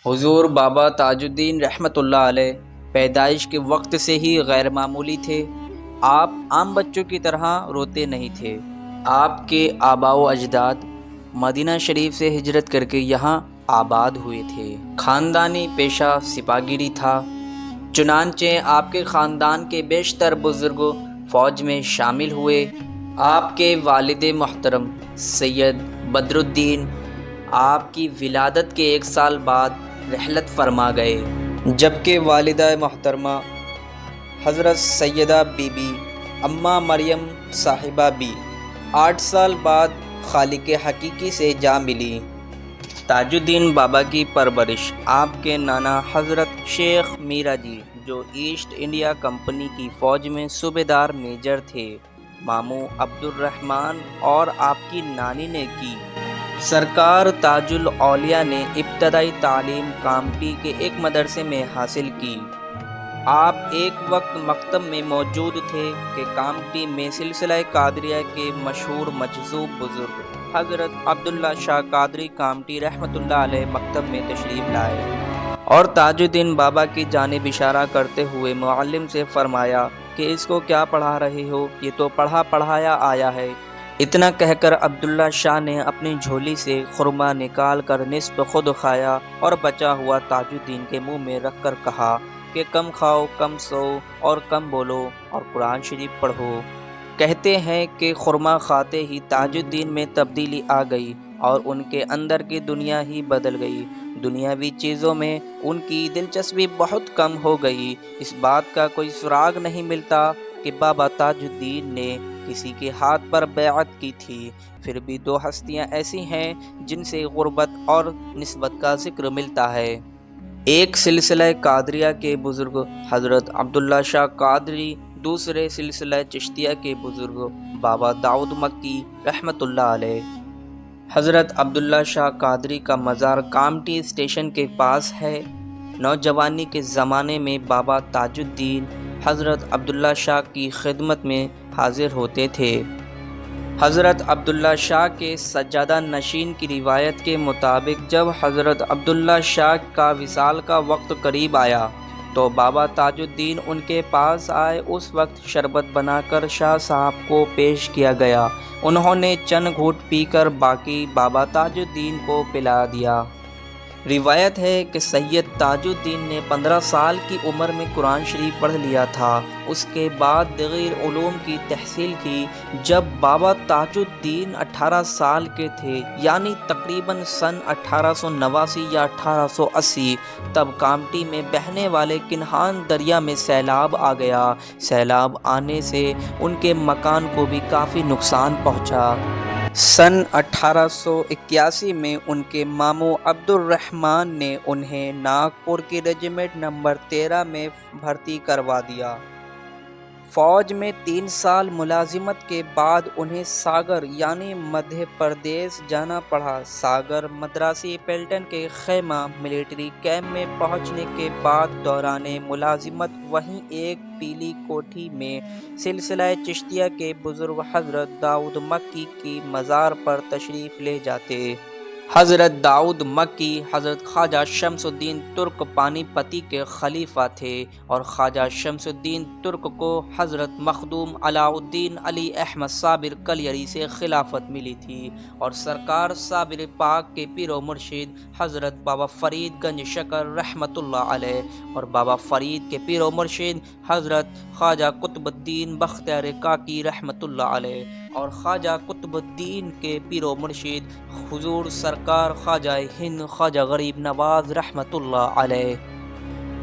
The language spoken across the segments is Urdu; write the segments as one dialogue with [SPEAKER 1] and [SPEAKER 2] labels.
[SPEAKER 1] حضور بابا تاج الدین رحمۃ اللہ علیہ پیدائش کے وقت سے ہی غیر معمولی تھے۔ آپ عام بچوں کی طرح روتے نہیں تھے۔ آپ کے آباء و اجداد مدینہ شریف سے ہجرت کر کے یہاں آباد ہوئے تھے۔ خاندانی پیشہ سپاہیگیری تھا، چنانچہ آپ کے خاندان کے بیشتر بزرگ فوج میں شامل ہوئے۔ آپ کے والد محترم سید بدر الدین آپ کی ولادت کے 1 سال بعد رحلت فرما گئے، جبکہ والدہ محترمہ حضرت سیدہ بی بی اماں مریم صاحبہ بھی 8 سال بعد خالق حقیقی سے جا ملی۔ تاج الدین بابا کی پرورش آپ کے نانا حضرت شیخ میرا جی، جو ایسٹ انڈیا کمپنی کی فوج میں صوبیدار میجر تھے، ماموں عبد الرحمن اور آپ کی نانی نے کی۔ سرکار تاج الاولیاء نے ابتدائی تعلیم کامٹی کے ایک مدرسے میں حاصل کی۔ آپ ایک وقت مکتب میں موجود تھے کہ کامٹی میں سلسلہ قادریہ کے مشہور مجذوب بزرگ حضرت عبداللہ شاہ قادری کامٹی رحمۃ اللہ علیہ مکتب میں تشریف لائے اور تاج الدین بابا کی جانب اشارہ کرتے ہوئے معلم سے فرمایا کہ اس کو کیا پڑھا رہے ہو، یہ تو پڑھا پڑھایا آیا ہے۔ اتنا کہہ کر عبداللہ شاہ نے اپنی جھولی سے خرما نکال کر نصف خود کھایا اور بچا ہوا تاج الدین کے منہ میں رکھ کر کہا کہ کم کھاؤ، کم سو اور کم بولو اور قرآن شریف پڑھو۔ کہتے ہیں کہ خرما کھاتے ہی تاج الدین میں تبدیلی آ گئی اور ان کے اندر کی دنیا ہی بدل گئی۔ دنیاوی چیزوں میں ان کی دلچسپی بہت کم ہو گئی۔ اس بات کا کوئی سراغ نہیں ملتا کہ بابا تاج الدین نے کسی کے ہاتھ پر بیعت کی تھی۔ پھر بھی 2 ہستیاں ایسی ہیں جن سے غربت اور نسبت کا ذکر ملتا ہے۔ ایک سلسلہ قادریہ کے بزرگ حضرت عبداللہ شاہ قادری، دوسرے سلسلہ چشتیہ کے بزرگ بابا داؤد مکی رحمۃ اللہ علیہ۔ حضرت عبداللہ شاہ قادری کا مزار کامٹی اسٹیشن کے پاس ہے۔ نوجوانی کے زمانے میں بابا تاج الدین حضرت عبداللہ شاہ کی خدمت میں حاضر ہوتے تھے۔ حضرت عبداللہ شاہ کے سجادہ نشین کی روایت کے مطابق جب حضرت عبداللہ شاہ کا وصال کا وقت قریب آیا تو بابا تاج الدین ان کے پاس آئے۔ اس وقت شربت بنا کر شاہ صاحب کو پیش کیا گیا۔ انہوں نے چند گھونٹ پی کر باقی بابا تاج الدین کو پلا دیا۔ روایت ہے کہ سید تاج الدین نے 15 سال کی عمر میں قرآن شریف پڑھ لیا تھا۔ اس کے بعد دیگر علوم کی تحصیل کی۔ جب بابا تاج الدین 18 سال کے تھے، یعنی تقریباً سن 1889 یا 1880، تب کامٹی میں بہنے والے کنہان دریا میں سیلاب آ گیا۔ سیلاب آنے سے ان کے مکان کو بھی کافی نقصان پہنچا۔ سن 1881 میں ان کے ماموں عبد الرحمن نے انہیں ناگپور کی ریجیمنٹ نمبر 13 میں بھرتی کروا دیا۔ فوج میں 3 سال ملازمت کے بعد انہیں ساگر یعنی مدھیہ پردیش جانا پڑا۔ ساگر مدراسی پلٹن کے خیمہ ملٹری کیمپ میں پہنچنے کے بعد دوران ملازمت وہیں ایک پیلی کوٹھی میں سلسلہ چشتیہ کے بزرگ حضرت داؤد مکی کی مزار پر تشریف لے جاتے۔ حضرت داؤد مکی حضرت خواجہ شمس الدین ترک پانی پتی کے خلیفہ تھے اور خواجہ شمس الدین ترک کو حضرت مخدوم علاء الدین علی احمد صابر کلیری سے خلافت ملی تھی اور سرکار صابر پاک کے پیر و مرشد حضرت بابا فرید گنج شکر رحمۃ اللہ علیہ اور بابا فرید کے پیر و مرشد حضرت خواجہ قطب الدین بختیار کاکی رحمۃ اللہ علیہ اور خواجہ قطب الدین کے پیر و مرشد حضور سرکار خواجہ ہند خواجہ غریب نواز رحمۃ اللہ علیہ۔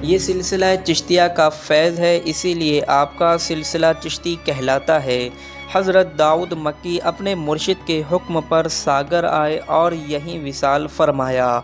[SPEAKER 1] یہ سلسلہ چشتیہ کا فیض ہے، اسی لیے آپ کا سلسلہ چشتی کہلاتا ہے۔ حضرت داؤد مکی اپنے مرشد کے حکم پر ساگر آئے اور یہیں وصال فرمایا۔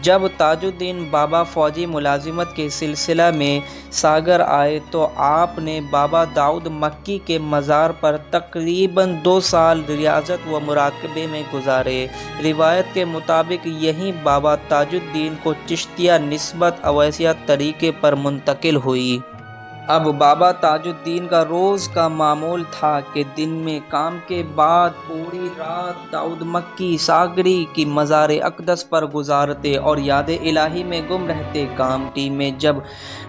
[SPEAKER 1] جب تاج الدین بابا فوجی ملازمت کے سلسلہ میں ساگر آئے تو آپ نے بابا داؤد مکی کے مزار پر تقریباً 2 سال ریاضت و مراقبے میں گزارے۔ روایت کے مطابق یہیں بابا تاج الدین کو چشتیہ نسبت اویسیہ طریقے پر منتقل ہوئی۔ اب بابا تاج الدین کا روز کا معمول تھا کہ دن میں کام کے بعد پوری رات داؤد مکی ساگری کی مزار اقدس پر گزارتے اور یاد الہی میں گم رہتے۔ کامٹی میں جب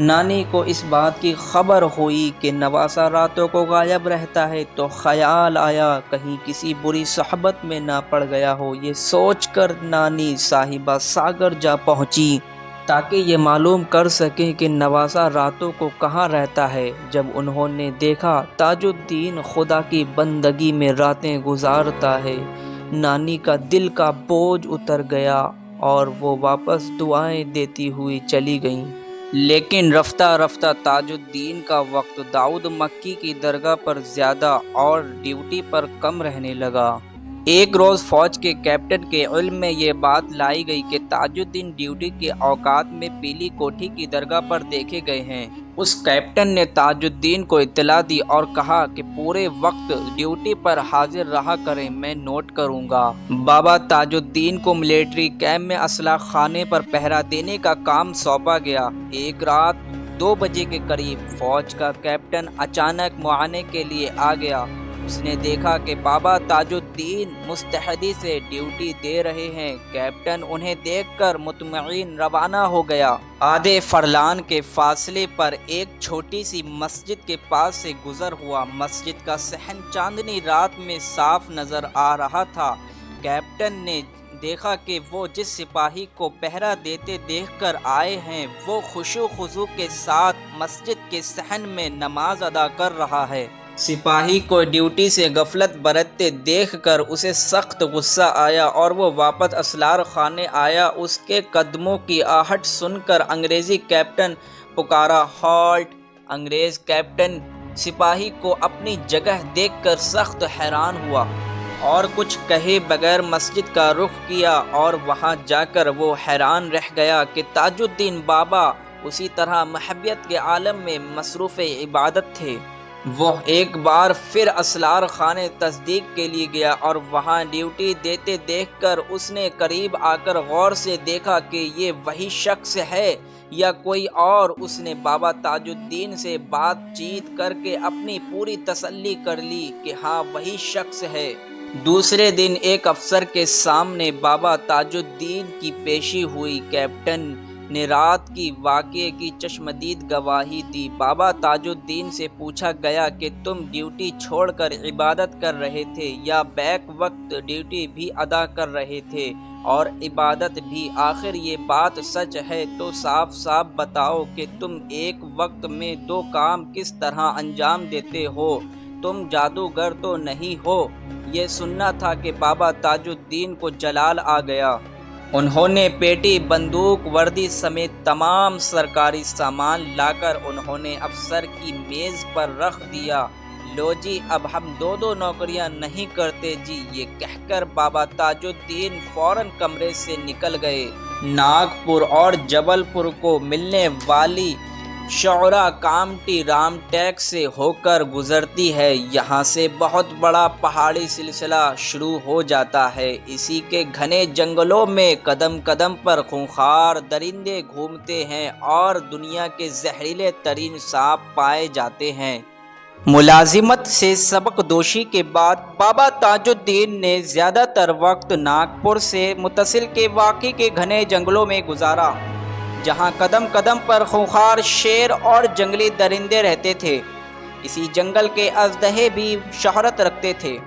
[SPEAKER 1] نانی کو اس بات کی خبر ہوئی کہ نواسہ راتوں کو غائب رہتا ہے تو خیال آیا کہیں کسی بری صحبت میں نہ پڑ گیا ہو۔ یہ سوچ کر نانی صاحبہ ساگر جا پہنچی تاکہ یہ معلوم کر سکیں کہ نواسہ راتوں کو کہاں رہتا ہے۔ جب انہوں نے دیکھا تاج الدین خدا کی بندگی میں راتیں گزارتا ہے، نانی کا دل کا بوجھ اتر گیا اور وہ واپس دعائیں دیتی ہوئی چلی گئیں۔ لیکن رفتہ رفتہ تاج الدین کا وقت داؤد مکی کی درگاہ پر زیادہ اور ڈیوٹی پر کم رہنے لگا۔ ایک روز فوج کے کیپٹن کے علم میں یہ بات لائی گئی کہ تاج الدین ڈیوٹی کے اوقات میں پیلی کوٹھی کی درگاہ پر دیکھے گئے ہیں۔ اس کیپٹن نے تاج الدین کو اطلاع دی اور کہا کہ پورے وقت ڈیوٹی پر حاضر رہا کریں، میں نوٹ کروں گا۔ بابا تاج الدین کو ملٹری کیمپ میں اسلحہ خانے پر پہرا دینے کا کام سونپا گیا۔ ایک رات 2 بجے کے قریب فوج کا کیپٹن اچانک معائنے کے لیے آ گیا۔ اس نے دیکھا کہ بابا تاج الدین مستعدی سے ڈیوٹی دے رہے ہیں۔ کیپٹن انہیں دیکھ کر مطمئن روانہ ہو گیا۔ آدھے فرلان کے فاصلے پر ایک چھوٹی سی مسجد کے پاس سے گزر ہوا۔ مسجد کا صحن چاندنی رات میں صاف نظر آ رہا تھا۔ کیپٹن نے دیکھا کہ وہ جس سپاہی کو پہرا دیتے دیکھ کر آئے ہیں وہ خشوع خضوع کے ساتھ مسجد کے صحن میں نماز ادا کر رہا ہے۔ سپاہی کو ڈیوٹی سے غفلت برتتے دیکھ کر اسے سخت غصہ آیا اور وہ واپس اسلحہ خانے آیا۔ اس کے قدموں کی آہٹ سن کر انگریزی کیپٹن پکارا، ہالٹ! انگریز کیپٹن سپاہی کو اپنی جگہ دیکھ کر سخت حیران ہوا اور کچھ کہے بغیر مسجد کا رخ کیا، اور وہاں جا کر وہ حیران رہ گیا کہ تاج الدین بابا اسی طرح محبت کے عالم میں مصروف عبادت تھے۔ وہ ایک بار پھر اسلحہ خانے تصدیق کے لیے گیا اور وہاں ڈیوٹی دیتے دیکھ کر اس نے قریب آ کر غور سے دیکھا کہ یہ وہی شخص ہے یا کوئی اور۔ اس نے بابا تاج الدین سے بات چیت کر کے اپنی پوری تسلی کر لی کہ ہاں وہی شخص ہے۔ دوسرے دن ایک افسر کے سامنے بابا تاج الدین کی پیشی ہوئی۔ کیپٹن نے رات کی واقعے کی چشمدید گواہی دی۔ بابا تاج الدین سے پوچھا گیا کہ تم ڈیوٹی چھوڑ کر عبادت کر رہے تھے یا بیک وقت ڈیوٹی بھی ادا کر رہے تھے اور عبادت بھی؟ آخر یہ بات سچ ہے تو صاف صاف بتاؤ کہ تم ایک وقت میں 2 کام کس طرح انجام دیتے ہو؟ تم جادوگر تو نہیں ہو؟ یہ سننا تھا کہ بابا تاج الدین کو جلال آ گیا۔ انہوں نے پیٹی، بندوق، وردی سمیت تمام سرکاری سامان لا کر انہوں نے افسر کی میز پر رکھ دیا۔ لو جی، اب ہم 2 نوکریاں نہیں کرتے جی، یہ کہہ کر بابا تاج الدین فوراً کمرے سے نکل گئے۔ ناگپور اور جبل پور کو ملنے والی شعرا کامٹی رام ٹیک سے ہو کر گزرتی ہے۔ یہاں سے بہت بڑا پہاڑی سلسلہ شروع ہو جاتا ہے۔ اسی کے گھنے جنگلوں میں قدم قدم پر خونخوار درندے گھومتے ہیں اور دنیا کے زہریلے ترین سانپ پائے جاتے ہیں۔ ملازمت سے سبق دوشی کے بعد بابا تاج الدین نے زیادہ تر وقت ناگپور سے متصل کے واقعی کے گھنے جنگلوں میں گزارا، جہاں قدم قدم پر خونخوار شیر اور جنگلی درندے رہتے تھے۔ اسی جنگل کے اژدہے بھی شہرت رکھتے تھے۔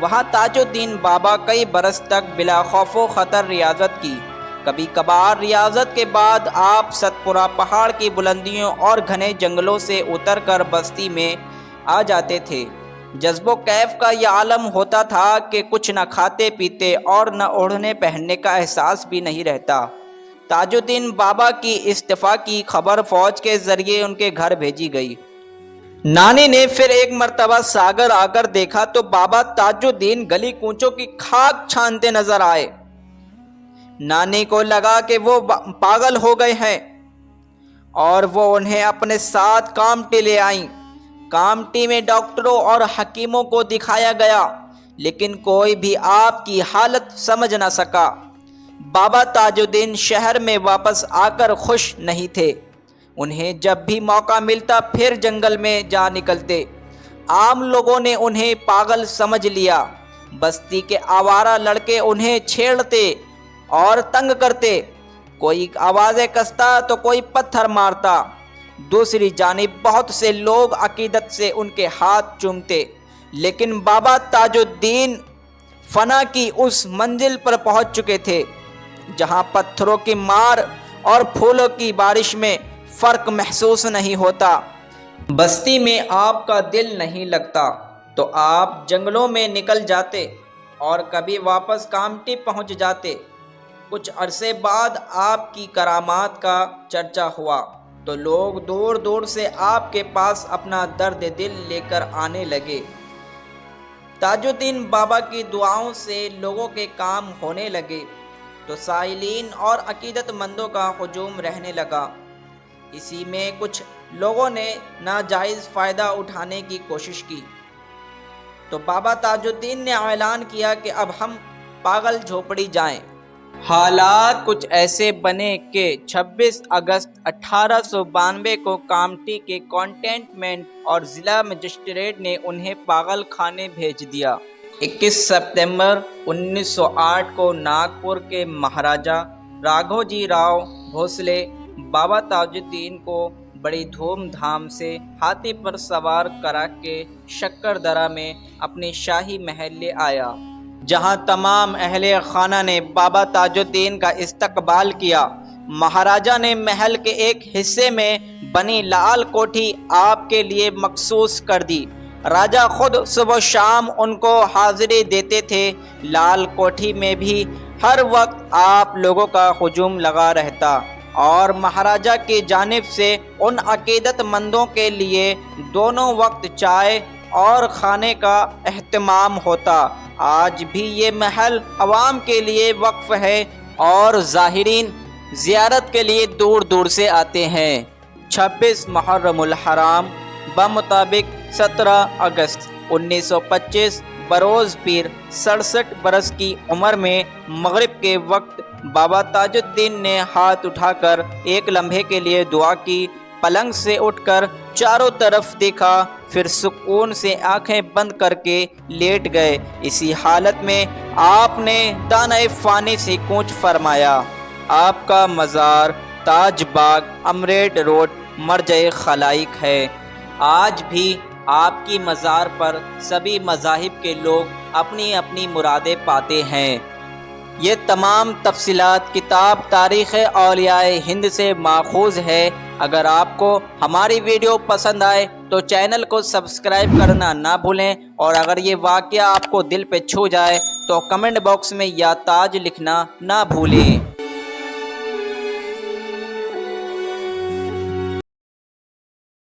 [SPEAKER 1] وہاں تاج الدین بابا کئی برس تک بلا خوف و خطر ریاضت کی۔ کبھی کبھار ریاضت کے بعد آپ ستپورہ پہاڑ کی بلندیوں اور گھنے جنگلوں سے اتر کر بستی میں آ جاتے تھے۔ جذب و کیف کا یہ عالم ہوتا تھا کہ کچھ نہ کھاتے پیتے اور نہ اوڑھنے پہننے کا احساس بھی نہیں رہتا۔ تاج الدین بابا کی استعفا کی خبر فوج کے ذریعے ان کے گھر بھیجی گئی۔ نانی نے پھر ایک مرتبہ ساگر آ کر دیکھا تو بابا تاج الدین گلی کوچوں کی خاک چھانتے نظر آئے۔ نانی کو لگا کہ وہ پاگل ہو گئے ہیں اور وہ انہیں اپنے ساتھ کامٹی لے آئیں۔ کامٹی میں ڈاکٹروں اور حکیموں کو دکھایا گیا لیکن کوئی بھی آپ کی حالت سمجھ نہ سکا۔ بابا تاج الدین شہر میں واپس آ کر خوش نہیں تھے۔ انہیں جب بھی موقع ملتا پھر جنگل میں جا نکلتے۔ عام لوگوں نے انہیں پاگل سمجھ لیا۔ بستی کے آوارہ لڑکے انہیں چھیڑتے اور تنگ کرتے، کوئی آوازیں کستا تو کوئی پتھر مارتا۔ دوسری جانب بہت سے لوگ عقیدت سے ان کے ہاتھ چومتے، لیکن بابا تاج الدین فنا کی اس منزل پر پہنچ چکے تھے جہاں پتھروں کی مار اور پھولوں کی بارش میں فرق محسوس نہیں ہوتا۔ بستی میں آپ کا دل نہیں لگتا تو آپ جنگلوں میں نکل جاتے اور کبھی واپس کامٹی پہنچ جاتے۔ کچھ عرصے بعد آپ کی کرامات کا چرچا ہوا تو لوگ دور دور سے آپ کے پاس اپنا درد دل لے کر آنے لگے۔ تاج الدین بابا کی دعاؤں سے لوگوں کے کام ہونے لگے تو سائلین اور عقیدت مندوں کا ہجوم رہنے لگا۔ اسی میں کچھ لوگوں نے ناجائز فائدہ اٹھانے کی کوشش کی تو بابا تاج الدین نے اعلان کیا کہ اب ہم پاگل جھوپڑی جائیں۔ حالات کچھ ایسے بنے کہ 26 اگست 1892 کو کامٹی کے کانٹینمنٹ اور ضلع مجسٹریٹ نے انہیں پاگل خانے بھیج دیا۔ 21 ستمبر 1908 کو ناگپور کے مہاراجا راگھو جی راؤ بھوسلے بابا تاج الدین کو بڑی دھوم دھام سے ہاتھی پر سوار کرا کے شکر درہ میں اپنے شاہی محل لے آیا، جہاں تمام اہل خانہ نے بابا تاج الدین کا استقبال کیا۔ مہاراجا نے محل کے ایک حصے میں بنی لال کوٹھی آپ کے لیے مخصوص کر دی۔ راجا خود صبح و شام ان کو حاضری دیتے تھے۔ لال کوٹھی میں بھی ہر وقت آپ لوگوں کا ہجوم لگا رہتا اور مہاراجا کی جانب سے ان عقیدت مندوں کے لیے دونوں وقت چائے اور کھانے کا اہتمام ہوتا۔ آج بھی یہ محل عوام کے لیے وقف ہے اور زائرین زیارت کے لیے دور دور سے آتے ہیں۔ 26 محرم الحرام بمطابق 17 اگست 1925 بروز پیر 67 برس کی عمر میں مغرب کے وقت بابا تاج الدین نے ہاتھ اٹھا کر ایک لمحے کے لیے دعا کی، پلنگ سے اٹھ کر چاروں طرف دیکھا، پھر سکون سے آنکھیں بند کر کے لیٹ گئے۔ اسی حالت میں آپ نے دانۂ فانی سے کوچ فرمایا۔ آپ کا مزار تاج باغ امریڈ روڈ مرجع خلائق ہے۔ آج بھی آپ کی مزار پر سبھی مذاہب کے لوگ اپنی اپنی مرادیں پاتے ہیں۔ یہ تمام تفصیلات کتاب تاریخ اولیاء ہند سے ماخوذ ہے۔ اگر آپ کو ہماری ویڈیو پسند آئے تو چینل کو سبسکرائب کرنا نہ بھولیں، اور اگر یہ واقعہ آپ کو دل پہ چھو جائے تو کمنٹ باکس میں یا تاج لکھنا نہ بھولیں۔